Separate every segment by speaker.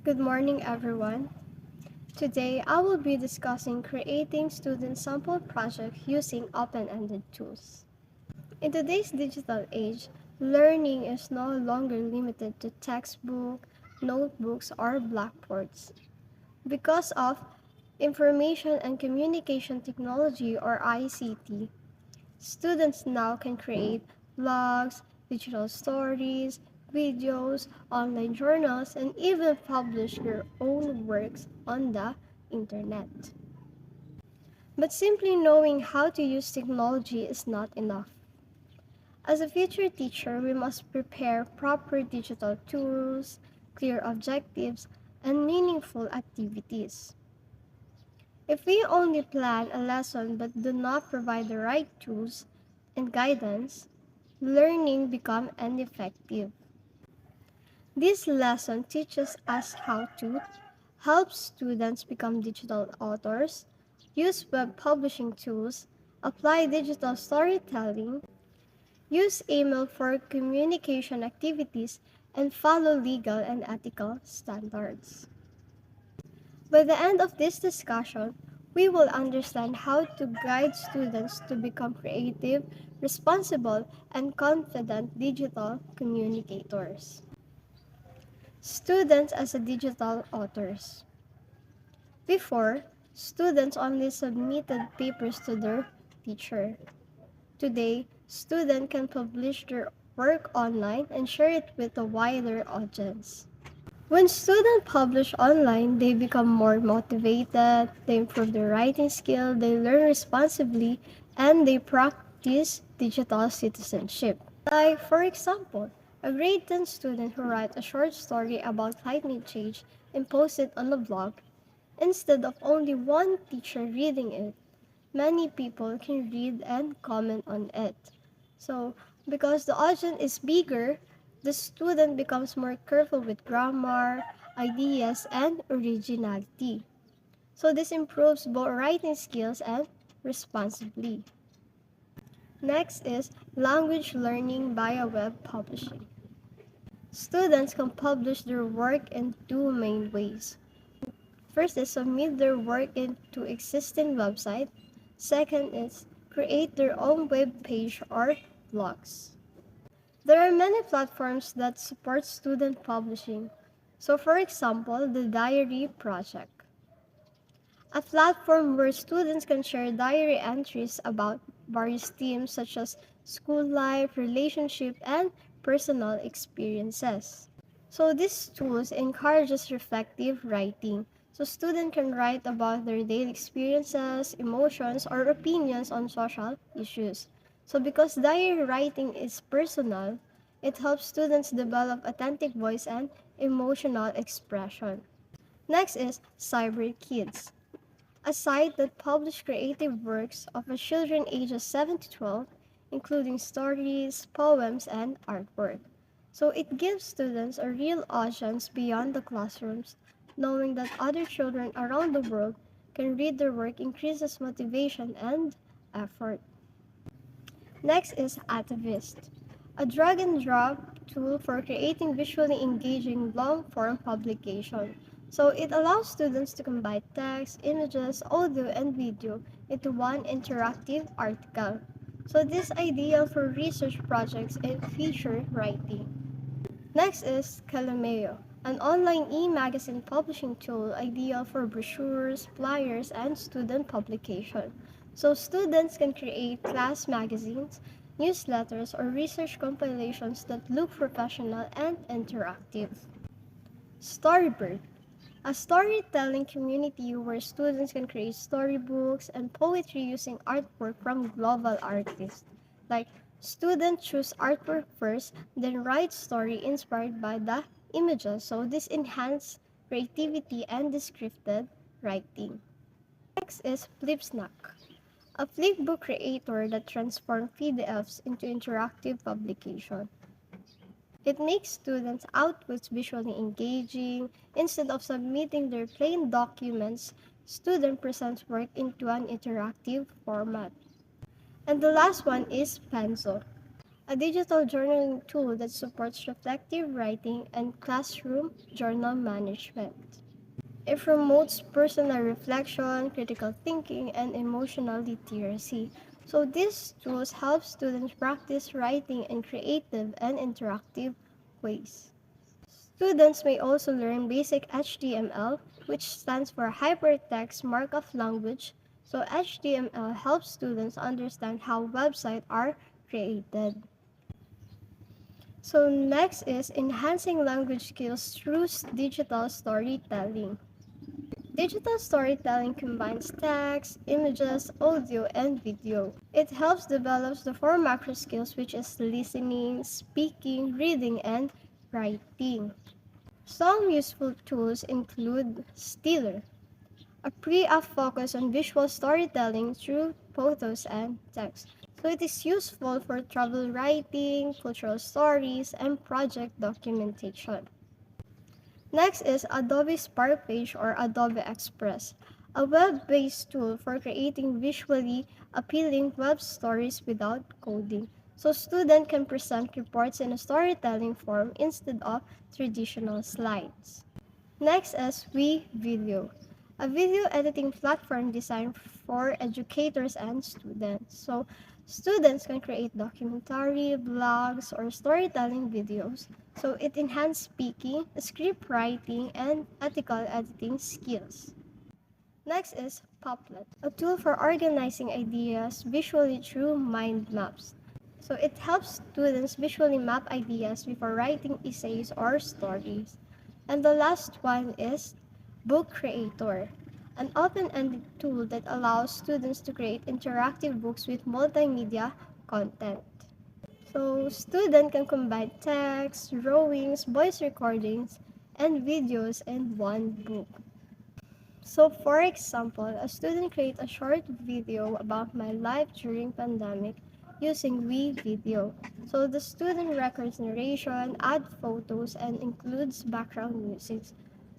Speaker 1: Good morning, everyone. Today, I will be discussing creating student sample projects using open-ended tools. In today's digital age, learning is no longer limited to textbook, notebooks, or blackboards. Because of information and communication technology or ICT, students now can create blogs, digital stories, videos, online journals, and even publish their own works on the internet. But simply knowing how to use technology is not enough. As a future teacher, we must prepare proper digital tools, clear objectives, and meaningful activities. If we only plan a lesson but do not provide the right tools and guidance, learning becomes ineffective. This lesson teaches us how to help students become digital authors, use web publishing tools, apply digital storytelling, use email for communication activities, and follow legal and ethical standards. By the end of this discussion, we will understand how to guide students to become creative, responsible, and confident digital communicators. Students as a digital authors. Before, students only submitted papers to their teacher. Today, students can publish their work online and share it with a wider audience. When students publish online, they become more motivated, they improve their writing skill, they learn responsibly, and they practice digital citizenship. Like, for example, a grade 10 student who writes a short story about climate change and posts it on a blog, instead of only one teacher reading it, many people can read and comment on it. So, because the audience is bigger, the student becomes more careful with grammar, ideas, and originality. So, this improves both writing skills and responsibly. Next is language learning via web publishing. Students can publish their work in two main ways. First is submit their work into existing website. Second is create their own web page or blogs. There are many platforms that support student publishing. So for example, the Diary Project, a platform where students can share diary entries about various themes such as school life, relationship, and personal experiences. So these tools encourages reflective writing. So students can write about their daily experiences, emotions, or opinions on social issues. So because diary writing is personal, it helps students develop authentic voice and emotional expression. Next is Cyber Kids, a site that publishes creative works of the children ages 7 to 12, including stories, poems, and artwork. So it gives students a real audience beyond the classrooms. Knowing that other children around the world can read their work increases motivation and effort. Next is Atavist, a drag and drop tool for creating visually engaging long form publication. So it allows students to combine text, images, audio, and video into one interactive article. So this is ideal for research projects and feature writing. Next is Calameo, an online e-magazine publishing tool ideal for brochures, flyers, and student publication. So students can create class magazines, newsletters, or research compilations that look professional and interactive. Storybird, a storytelling community where students can create storybooks and poetry using artwork from global artists. Like, students choose artwork first, then write story inspired by the images. So this enhances creativity and descriptive writing. Next is Flipsnack, a flipbook creator that transforms PDFs into interactive publication. It makes students' outputs visually engaging. Instead of submitting their plain documents, student presents work into an interactive format. And the last one is Penzo, a digital journaling tool that supports reflective writing and classroom journal management. It promotes personal reflection, critical thinking, and emotional literacy. So these tools help students practice writing in creative and interactive ways. Students may also learn basic HTML, which stands for Hypertext Markup Language. So HTML helps students understand how websites are created. So next is enhancing language skills through digital storytelling. Digital storytelling combines text, images, audio, and video. It helps develop the four macro skills, which is listening, speaking, reading, and writing. Some useful tools include Stealer, a pre-app focus on visual storytelling through photos and text. So it is useful for travel writing, cultural stories, and project documentation. Next is Adobe Spark Page or Adobe Express, a web-based tool for creating visually appealing web stories without coding. So students can present reports in a storytelling form instead of traditional slides. Next is WeVideo, a video editing platform designed for educators and students. So students can create documentary, blogs, or storytelling videos. So it enhances speaking, script writing, and ethical editing skills. Next is Poplet, a tool for organizing ideas visually through mind maps. So it helps students visually map ideas before writing essays or stories. And the last one is Book Creator, an open-ended tool that allows students to create interactive books with multimedia content. So students can combine text, drawings, voice recordings, and videos in one book. So for example, a student create a short video about my life during pandemic using WeVideo. So the student records narration, add photos, and includes background music.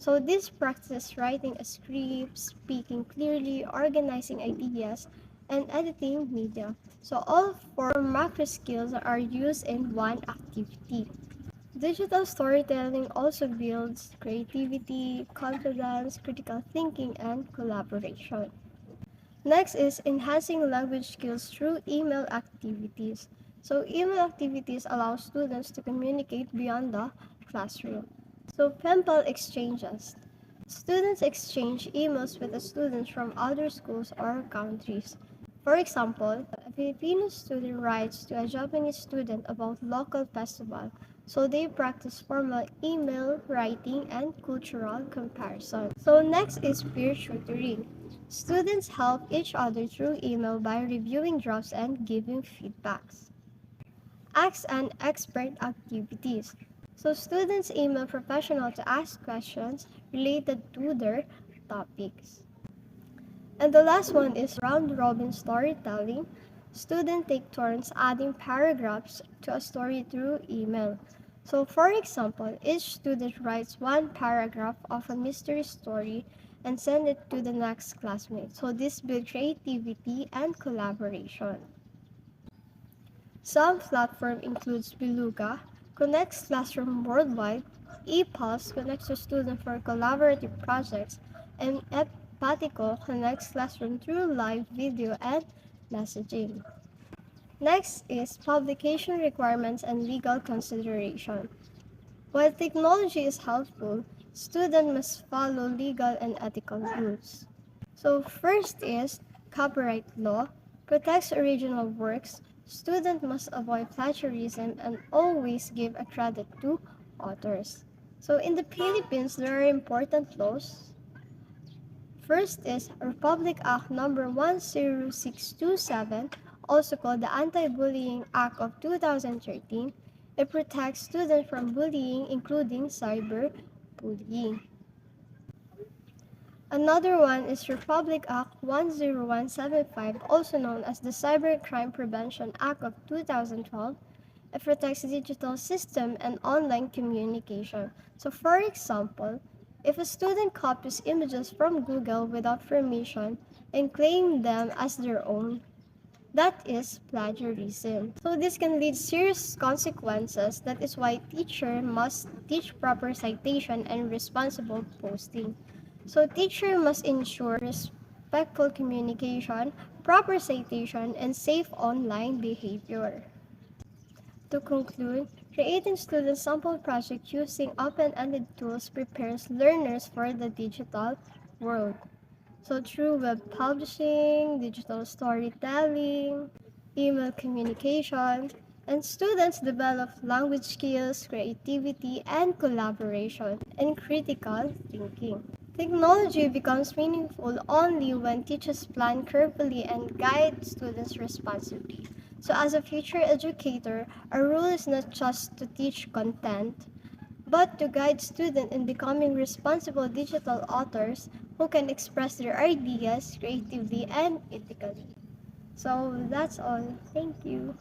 Speaker 1: So this practice writing a script, speaking clearly, organizing ideas, and editing media. So all four macro skills are used in one activity. Digital storytelling also builds creativity, confidence, critical thinking, and collaboration. Next is enhancing language skills through email activities. So email activities allow students to communicate beyond the classroom. So pen pal exchanges. Students exchange emails with the students from other schools or countries. For example, a Filipino student writes to a Japanese student about local festival, so they practice formal email writing and cultural comparison. So next is peer tutoring. Students help each other through email by reviewing drafts and giving feedbacks. Ask and expert activities. So students email professionals to ask questions related to their topics. And the last one is round-robin storytelling. Students take turns adding paragraphs to a story through email. So for example, each student writes one paragraph of a mystery story and send it to the next classmate. So this builds creativity and collaboration. Some platform includes Beluga, connects classroom worldwide, ePulse connects to students for collaborative projects, and Epatico connects classroom through live video and messaging. Next is publication requirements and legal consideration. While technology is helpful, students must follow legal and ethical rules. So first is copyright law protects original works. Students must avoid plagiarism and always give a credit to authors. So in the Philippines, there are important laws. First is Republic Act number 10627, also called the Anti-Bullying Act of 2013. It protects students from bullying, including cyberbullying. Another one is Republic Act 10175, also known as the Cybercrime Prevention Act of 2012. It protects digital system and online communication. So for example, if a student copies images from Google without permission and claim them as their own, That is plagiarism. So this can lead serious consequences. That is why teacher must teach proper citation and responsible posting. So teacher must ensure respectful communication, proper citation, and safe online behavior. To conclude, creating student sample project using open-ended tools prepares learners for the digital world. So through web publishing, digital storytelling, email communication, and students develop language skills, creativity, and collaboration, and critical thinking. Technology becomes meaningful only when teachers plan carefully and guide students responsibly. So as a future educator, our role is not just to teach content, but to guide students in becoming responsible digital authors who can express their ideas creatively and ethically. So that's all. Thank you.